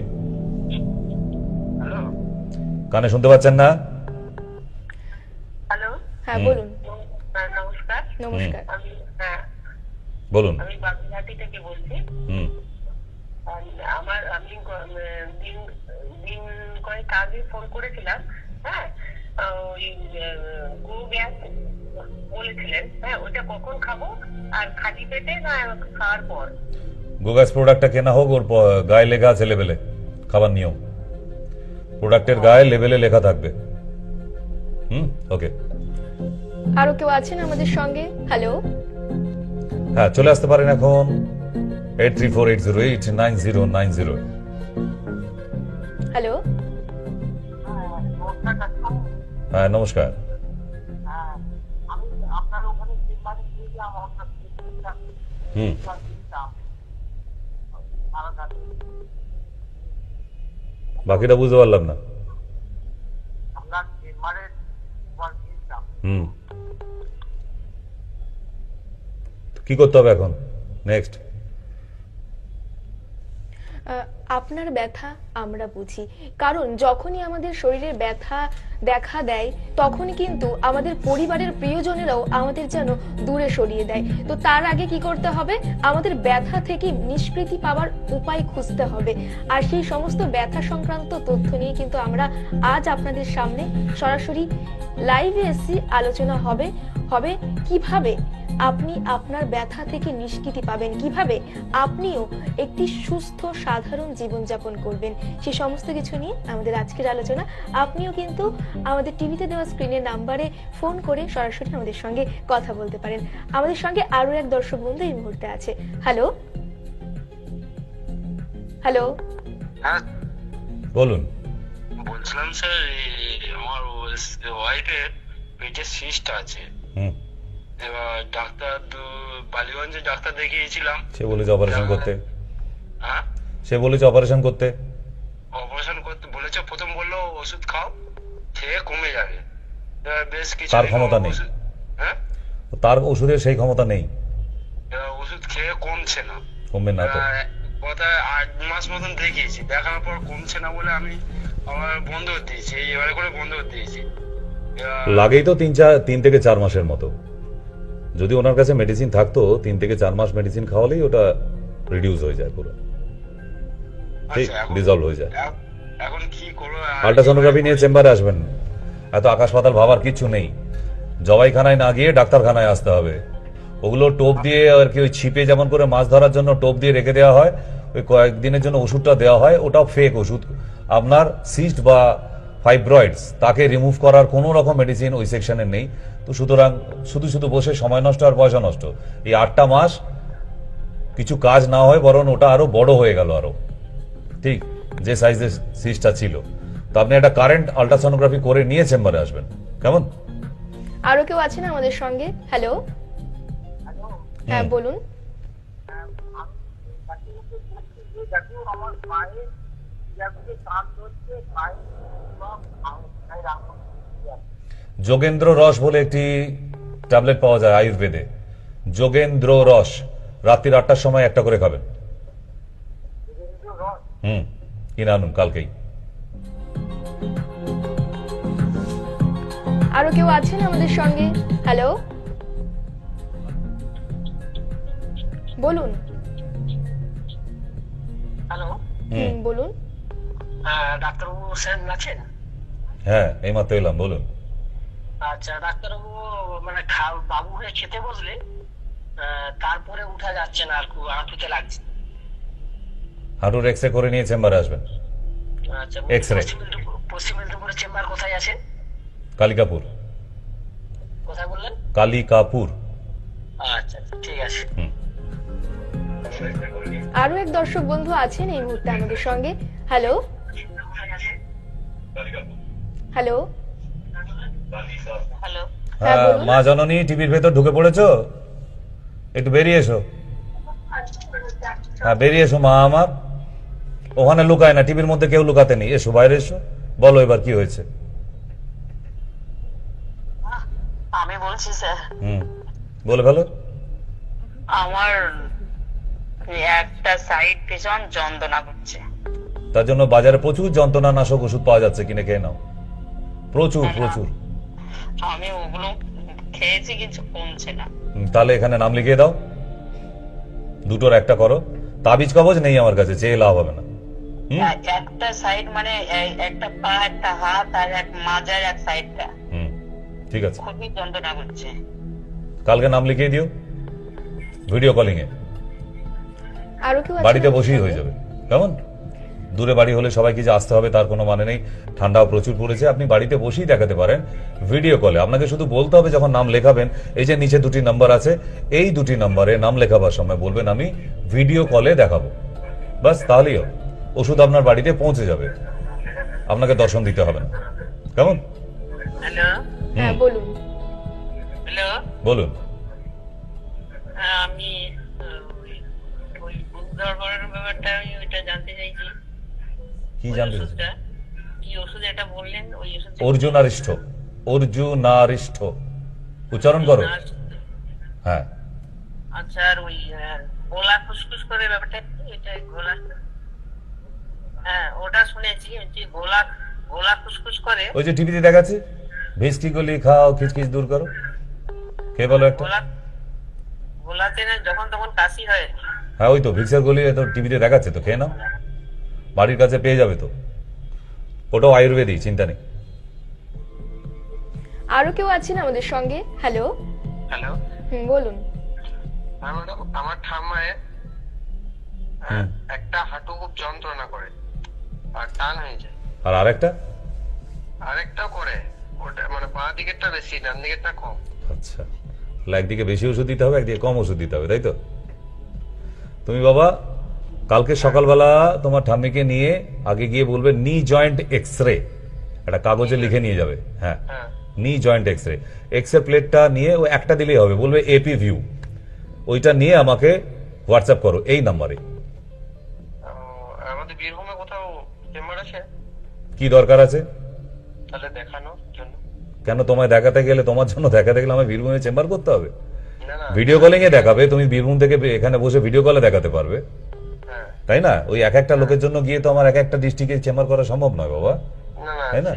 কানে শুনতে পাচ্ছেন না? হ্যালো, হ্যাঁ বলুন। নমস্কার। নমস্কার। বলুন। আমি বাগুইহাটি থেকে বলছি। হুম আমি দিন কয়েক আগে ফোন করেছিলাম। হ্যাঁ, ওই গো গ্যাস বলেছিলেন। হ্যাঁ, ওটা কখন খাবো, আর খালি পেটে না খাওয়ার পর? গোগাস প্রোডাক্টটা কেনা হোক, ওর গায়ে লেখা আছে লেবেলে খাবার নিয়ম। প্রোডাক্টের গায়ে লেবেলে লেখা থাকবে। ওকে। আরো কেউ আছেন আমাদের সঙ্গে? হ্যালো হ্যাঁ, চলে আসতে পারেন এখন 8348089090। হ্যালো হ্যাঁ নমস্কার। বাকিটা বুঝতে পারলাম না। কি করতে হবে এখন নেক্সট? আপনার ব্যথা আমরা বুঝি, কারণ যখনই আমাদের শরীরের ব্যথা দেখা দেয় তখনই কিন্তু আমাদের পরিবারের প্রিয়জনেরাও আমাদের যেন দূরে সরিয়ে দেয়। তো তার আগে কি করতে হবে? আমাদের ব্যথা থেকে নিষ্কৃতি পাওয়ার উপায় খুঁজতে হবে। আর সেই সমস্ত ব্যথা সংক্রান্ত তথ্য নিয়ে কিন্তু আমরা আজ আপনাদের সামনে সরাসরি লাইভে এসে আলোচনা হবে কিভাবে আপনি আপনার ব্যথা থেকে নিষ্কৃতি পাবেন, কিভাবে আপনিও একটি সুস্থ সাধারণ জীবনযাপন করবেন, সেই সমস্ত কিছু নিয়ে আমাদের আজকের আলোচনা। আপনিও কিন্তু আমাদের টিভিতে দেওয়া স্ক্রিনের নাম্বারে ফোন করে সরাসরি আমাদের সঙ্গে কথা বলতে পারেন। আমাদের সঙ্গে আরো এক দর্শক বন্ধু এই মুহূর্তে আছে। হ্যালো হ্যালো হ্যাঁ বলুন। বলছিলাম স্যার, আমার ওয়াইফের পেটে সিস্ট আছে। এবার ডাক্তার বালিগঞ্জে ডাক্তার দেখিয়েছিলাম। সে বলেছে অপারেশন করতে। হ্যাঁ, সে বলেছে অপারেশন করতে। অপারেশন করতে বলেছে। প্রথম বললো ওষুধ খাও, খেয়ে কমে যাবে। বেশ কিছু তার ক্ষমতা নেই। হ্যাঁ, তার ওষুধের সেই ক্ষমতা নেই। ওষুধ খেয়ে কমছে না। কমবে না তো। কথা 8 মাস মতন দেখিয়েছি, দেখানোর পর কমছে না বলে আমি আমার বন্ধ হতে দিয়েছি, এবারে করে বন্ধ হতে দিয়েছি। লাগেই তো 3 থেকে 4 মাসের মতো। যদি ওনার কাছে মেডিসিন থাকতো 3 থেকে 4 মাস মেডিসিন খাওয়ালেই ওটা রিডিউস হয়ে যায় পুরো, ঠিক ডিজলভ হয়ে যায়। এখন কি করবো? আল্ট্রাসোনোগ্রাফি নিয়ে চেম্বারে আসবেন। এত আকাশ পাতাল ভাবার কিছু নেই। জবাইখানায় না গিয়ে ডাক্তারখানায় আসতে হবে। ওগুলো টোপ দিয়ে আর কি, ওই ছিপে যেমন করে মাছ ধরার জন্য টোপ দিয়ে রেখে দেওয়া হয়, ওই কয়েকদিনের জন্য ওষুধটা দেওয়া হয়, ওটাও ফেক ওষুধ। আপনার সিস্ট বা ফাইব্রয়েডস তাকে রিমুভ করার কোনো রকম মেডিসিন ওই সেকশনে নেই। তো সুতরাং শুধু শুধু বসে সময় নষ্ট আর পয়সা নষ্ট। এই 8টা মাস কিছু কাজ না হয়, বরং ওটা আরো বড় হয়ে গেল আরো, ঠিক যে সাইজের সিস্টটা ছিল। তো আপনি একটা কারেন্ট আল্ট্রাসোনোগ্রাফি করে নিয়ে চেম্বারে আসবেন, কেমন? আরো কেউ আছেন আমাদের সঙ্গে? হ্যালো, হ্যাঁ বলুন। যোগেন্দ্র রস বলে একটি ট্যাবলেট পাওয়া যায় আয়ুর্বেদে, যোগেন্দ্র রস। রাত্রির 8টার সময় একটা করে খাবেন। কিনে আনুন কালকেই। আরো কেউ আছেন আমাদের সঙ্গে? হ্যালো, বলুন। হ্যালো, বলুন। ডাক্তারবাবু স্যার আছেন? হ্যাঁ, এইমাত্র এলাম, বলুন। আচ্ছা ডাক্তারবাবু, মানে বাবু হয়ে খেতে বসলে তারপরে উঠা যাচ্ছে না, আর হাঁটুতে লাগছে। হাঁটুর এক্সরে করে নিয়ে চেম্বারে আসবেন। আচ্ছা, এক্সরে। পশ্চিম মেদিনীপুরের চেম্বার কোথায় আছে? কালিকাপুর। কোথায় বললেন? কালিকাপুর। আচ্ছা ঠিক আছে। আরো এক দর্শক বন্ধু আছেন এই মুহূর্তে আমাদের সঙ্গে। হ্যালো, হ্যালো, হ্যালো, হ্যাঁ হ্যাঁ, বলুন। মা জননী টিভির ভেতর ঢুকে পড়েছো, একটু বেরিয়ে এসো। হ্যাঁ বেরিয়ে এসো মা আমার, ওখানে লুকায় না, টিভির মধ্যে কেউ লুকাতে নেই। এসো বাইরে এসো, বলো এবার কি হয়েছে। আমি বলছি স্যার, বলে ফেলো। আমার একটা সাইড ভীষণ যন্ত্রণা করছে। তার জন্য বাজারে প্রচুর যন্ত্রণানাশক ওষুধ পাওয়া যাচ্ছে, কিনে খেয়ে নাও। প্রচুর প্রচুর। আমি ওগুলো খেয়েছি, কিছু কমছে না। তাহলে এখানে নাম লিখিয়ে দাও, দুটোর একটা করো। তাবিজ কবজ নেই আমার কাছে, চেয়ে লাভ হবে না। একটা সাইড মানে একটা পা, একটা হাত, আর এক মাজার এক সাইডটা ঠিক আছে, খুবই যন্ত্রণা করছে। কালকে নাম লিখিয়ে দিও ভিডিও কলিং এ। আরো কেউ আছেন বাড়িতে আমাদের বসেই সঙ্গে? হয়ে যাবে, কেমন? দূরে বাড়ি হলে সবাইকে যে আসতে হবে তার কোনো মানে নেই। ঠান্ডাও প্রচুর পড়েছে, আপনি বাড়িতে বসেই দেখাতে পারেন ভিডিও কলে। আপনাকে শুধু বলতে হবে যখন নাম লেখাবেন, এই যে নিচে 2টি নাম্বার আছে, এই 2টি নাম্বারে নাম লেখাবার সময় বলবেন আমি ভিডিও কলে দেখাবো, বাস তাহলেই হবে। ওষুধ আপনার বাড়িতে পৌঁছে যাবে, আপনাকে দর্শন দিতে হবে না, কেমন? হ্যালো, হ্যাঁ বলুন। হ্যালো, বলুন। আমি ওই বুক ধরপড়ার ব্যাপারটা আমি ওইটা জানতে চাইছি। কি জানতে চাইছেন? ওষুধটা কি ওষুধ এটা বললেন? ওই ওষুধ অর্জুনারিষ্ঠ, অর্জুনারিষ্ঠ উচ্চারণ করো। হ্যাঁ আচ্ছা, আর ওই গোলা খুসখুস করে ব্যাপারটা এটা গোলা, হ্যাঁ ওটা শুনেছি যে গোলা গোলা খুসখুস করে। ওই যে টিভিতে দেখাচ্ছে, ভিস্কি গলি খাও, খিচখিচ দূর করো, কে বলো একটা। গোলাতে না যখন তখন কাশি হয়। হ্যাঁ ওই তো ভিক্সের গলি তো টিভিতে দেখাচ্ছে, তো খেয়ে নাও, বাড়ির কাছে পেয়ে যাবে তো। ওটাও আয়ুর্বেদিক, চিন্তা নেই। আরো কেউ আছেন আমাদের সঙ্গে? হ্যালো, হ্যালো, বলুন। আমার ঠাম্মায় একটা হাঁটু খুব যন্ত্রণা করে আর টান হয়ে যায়, আর আরেকটা আরেকটাও করে, ওটা মানে বাঁ দিকেরটা বেশি, ডান দিকেরটা কম। আচ্ছা, তাহলে একদিকে বেশি ওষুধ দিতে হবে, একদিকে কম ওষুধ দিতে হবে, তাই তো? তুমি বাবা কালকে সকালবেলা তোমার ঠাম্মিকে নিয়ে আগে গিয়ে বলবে নি জয়েন্ট এক্সরে, একটা কাগজে লিখে নিয়ে যাবে। হ্যাঁ, নি জয়েন্ট এক্সরে, এক্সরে প্লেটটা নিয়ে ও একটা দিলেই হবে, বলবে এপি ভিউ, ওইটা নিয়ে আমাকে হোয়াটসঅ্যাপ করো এই নাম্বারে। আমাদের বীরভূমে কোথাও চেম্বার আছে? কি দরকার আছে তাহলে দেখানোর জন্য? কেন তোমায় দেখাতে গেলে, তোমার জন্য দেখাতে গেলে আমায় বীরভূমে চেম্বার করতে হবে? না না, ভিডিও কলিং এ দেখাবে, তুমি বীরভূম থেকে এখানে বসে ভিডিও কলে দেখাতে পারবে। হ্যাঁ তাই না? ওই এক একটা লোকের জন্য গিয়ে তো আমার এক একটা ডিস্ট্রিক্টে চেম্বার করা সম্ভব নয় বাবা, তাই না?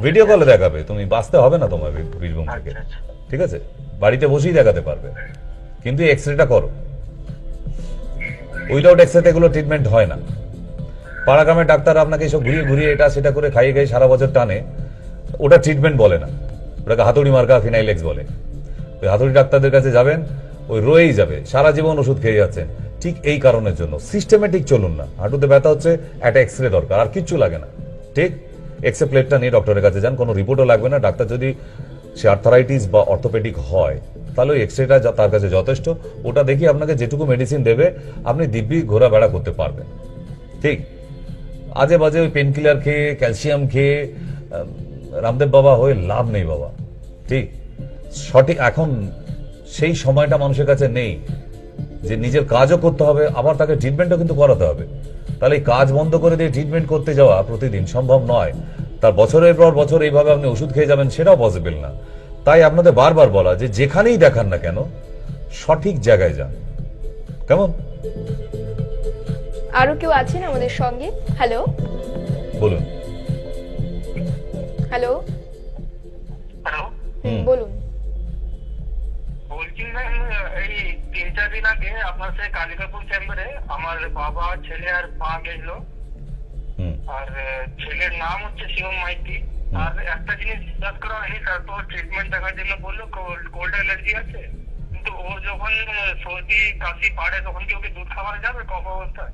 ভিডিও কলে দেখাবে, তুমি বাঁচতে হবে না তোমার বীরভূম থেকে, ঠিক আছে? বাড়িতে বসেই দেখাতে পারবে, কিন্তু এক্সরেটা করো। উইদাউট এক্সরেতে এগুলো ট্রিটমেন্ট হয় না। পাড়া গ্রামের ডাক্তার আপনাকে এসব ঘুরিয়ে ঘুরিয়ে এটা সেটা করে খাইয়ে খাইয়ে সারা বছর টানে, ওটা ট্রিটমেন্ট বলে না, ওটাকে হাতুড়ি মার্কা ফিনাইলেক্স বলে। ওই হাতুড়ি ডাক্তারদের কাছে যাবেন, ওই রয়েই যাবে, সারা জীবন ওষুধ খেয়ে যাচ্ছেন। ঠিক এই কারণের জন্য সিস্টেমেটিক চলুন না। হাঁটুতে ব্যথা হচ্ছে, একটা এক্সরে দরকার, আর কিচ্ছু লাগে না, ঠিক? এক্সরে প্লেটটা নিয়ে ডক্টরের কাছে যান, কোনো রিপোর্টও লাগবে না। ডাক্তার যদি সে আর্থারাইটিস বা অর্থোপেডিক হয় তাহলে ওই এক্সরেটা তার কাছে যথেষ্ট। ওটা দেখি আপনাকে যেটুকু মেডিসিন দেবে আপনি দিব্যি ঘোরাবেড়া করতে পারবেন, ঠিক? আজে বাজে ওই পেন কিলার খেয়ে, ক্যালসিয়াম খেয়ে রামদেব বাবা হয়ে লাভ নেই বাবা, ঠিক? সঠিক এখন সেই সময়টা মানুষের কাছে নেই যে নিজের কাজও করতে হবে, আবার তাকে ট্রিটমেন্টও কিন্তু করাতে হবে। তাহলে এই কাজ বন্ধ করে দিয়ে ট্রিটমেন্ট করতে যাওয়া প্রতিদিন সম্ভব নয়। তার বছরের পর বছর এইভাবে আপনি ওষুধ খেয়ে যাবেন, সেটাও পসিবল না। তাই আপনাদের বারবার বলা যে যেখানেই দেখান না কেন সঠিক জায়গায় যান, কেমন? আরো কেউ আছেন আমাদের সঙ্গে? হ্যালো, বলুন। হ্যালো, হ্যালো, বলুন। বলছি ম্যাম, এই 3-4 দিন আগে আপনার সেই কালিকাপুর চেম্বারে আমার বাবা, ছেলে আর পা গেছিল। আর ছেলের নাম হচ্ছে শিবম মাইতি। আর একটা জিনিস জিজ্ঞাসা করা হয়নি, তারপর ট্রিটমেন্ট দেখার জন্য বললো কোল্ড অ্যালার্জি আছে, কিন্তু ও যখন সর্দি কাশি বাড়ে তখন কি ওকে দুধ খাওয়ানো যাবে কফ অবস্থায়?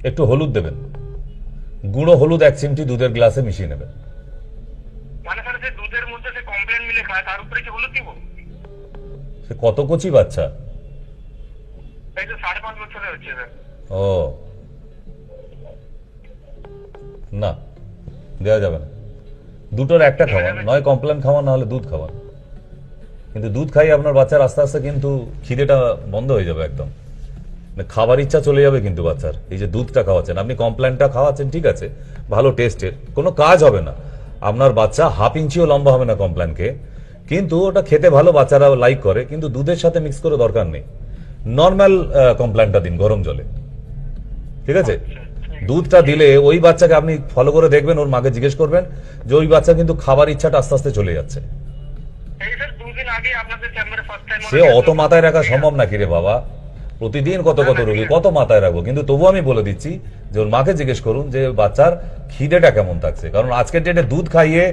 একটু হলুদ দেবেন, গুঁড়ো হলুদ 1 চিমটি দুধের গ্লাসে মিশিয়ে নেবেন। মানে স্যার সে দুধের মধ্যে সে কমপ্লেন মিলে খায়, তার উপরে কি হলুদ দিব? সে কত কচি বাচ্চা? এই তো 5.5 বছরের হচ্ছে স্যার। ও না, দেওয়া যাবে না। দুটোর একটা খাওয়ান, নয় কমপ্লেন খাওয়ান, না হলে দুধ খাওয়ান। কিন্তু দুধ খাই আপনার বাচ্চার আস্তে আস্তে কিন্তু খিদেটা বন্ধ হয়ে যাবে একদম, খাবার ইচ্ছা চলে যাবে কিন্তু বাচ্চার। এই যে দুধটা খাওয়াচ্ছেন আপনি, কমপ্লেনটা খাওয়াচ্ছেন, ঠিক আছে, ভালো টেস্টের, কোনো কাজ হবে না। আপনার বাচ্চা 1/2 ইঞ্চিও লম্বা হবে না কমপ্লেনকে, কিন্তু ওটা খেতে ভালো, বাচ্চারা লাইক করে, কিন্তু দুধের সাথে মিক্স করে দরকার নেই। নর্মাল কমপ্লেনটা দিন গরম জলে, ঠিক আছে? দুধটা দিলে ওই বাচ্চাকে আপনি ফলো করে দেখবেন, ওর মাকে জিজ্ঞেস করবেন যে ওই বাচ্চা কিন্তু খাবার ইচ্ছাটা আস্তে আস্তে চলে যাচ্ছে। সে অত মাথায় রাখা সম্ভব নাকি রে বাবা? প্রতিদিন কত কত রোগী, কত মাথায় রাখবো? কিন্তু তবু আমি বলে দিচ্ছি যে ওর মাকে জিজ্ঞেস করুন যে বাচ্চার খিদেটা কেমন থাকছে, কারণ আজকের ডেটে দুধ খাইয়ে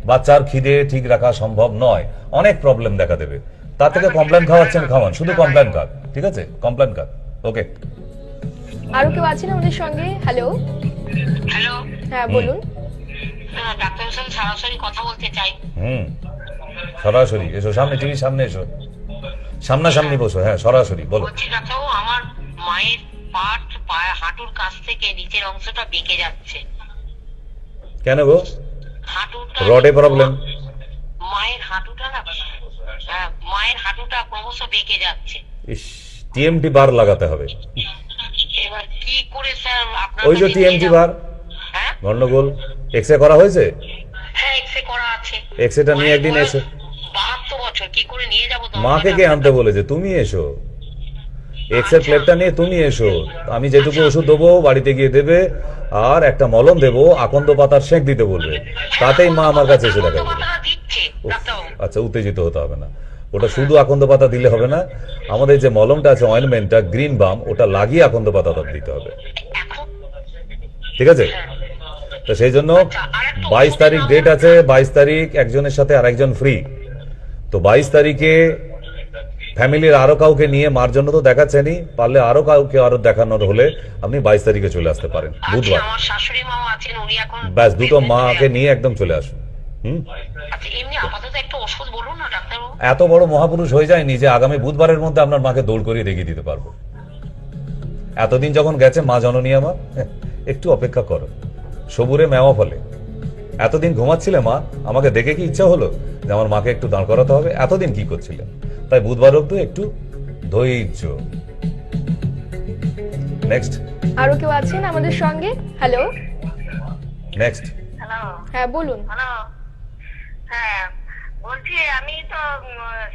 বাচ্চার খিদে ঠিক রাখা সম্ভব নয়, অনেক প্রবলেম দেখা দেবে। তার থেকে কমপ্লেন খাওয়াচ্ছেন, খাওয়ান, শুধু কমপ্লেন খাক, ঠিক আছে? কমপ্লেন খাক। ওকে, আরো কেউ আছেন আমাদের সঙ্গে? হ্যালো, হ্যালো, হ্যাঁ বলুন। ডাক্তারের সঙ্গে সরাসরি কথা বলতে চাই। সরাসরি এসো, সামনে, টিভির সামনে এসো, সামনাসামনি বসো। হ্যাঁ, সরাসরি বলো। বলছি ডাক্তারবাবু, আমার মায়ের হাঁটুর কাছ থেকে নিচের অংশটা বেঁকে যাচ্ছে। কেন গো? হাঁটুটা রডে প্রবলেম? মায়ের হাঁটুটা ক্রমশ বেঁকে যাচ্ছে। ইস, টিএমটি বার লাগাতে হবে। এবার কি করে স্যার আপনার? ওই যে টিএমটি বার, গন্ডগোল। এক্সরে করা হয়েছে? হ্যাঁ, এক্সরে করা আছে। এক্সরেটা নিয়ে একদিন এসো। 72 বছর, কি করে নিয়ে যাব? মাকে কে আনতে বলেছে? তুমি এসো, এক্সরে প্লেটটা নিয়ে তুমি এসো। আমি যেটুকু ওষুধ দেবো বাড়িতে গিয়ে দেবে, আর একটা মলম দেবো, আকন্দ পাতার সেঁক দিতে বলবে, তাতেই মা আমার কাছে এসে দেখাবে। আচ্ছা, উত্তেজিত হতে হবে না, ওটা শুধু আকন্দ পাতা দিলে হবে না, আমাদের যে মলমটা আছে, অয়েনমেন্টটা, গ্রিন বাম, ওটা লাগিয়ে আকন্দ পাতা দিতে হবে, ঠিক আছে? তো সেই জন্য 22 তারিখ ডেট আছে, 22 তারিখ একজনের সাথে আরেকজন ফ্রি। তো 22 তারিখে ফ্যামিলির আরো কাউকে নিয়ে, মার জন্য তো দেখাচ্ছেনই, পারলে আরো কাউকে আরো দেখানোর হলে আপনি 22 তারিখে চলে আসতে পারেন, বুধবার। ব্যাস, দুটো মাকে নিয়ে একদম চলে আসুন। এত বড় মহাপুরুষ হয়ে যায়নি যে আগামী বুধবারের মধ্যে আপনার মাকে দৌড় করিয়ে দেখিয়ে দিতে পারবো। এতদিন যখন গেছে মা জননী আমার, একটু অপেক্ষা করো, সবুরে মেওয়া ফলে। এতদিন ঘুমাচ্ছিলে মা, আমাকে দেখে কি ইচ্ছা হলো যে আমার মাকে একটু দাঁড় করাতে হবে? এতদিন কি করছিলেন? তাই বুধবার অব্দি একটু ধৈর্য। নেক্সট, আরো কেউ আছেন আমাদের সঙ্গে? Hello, next. হ্যালো, হ্যাঁ বলুন। হ্যালো, হ্যাঁ বলছি, আমি তো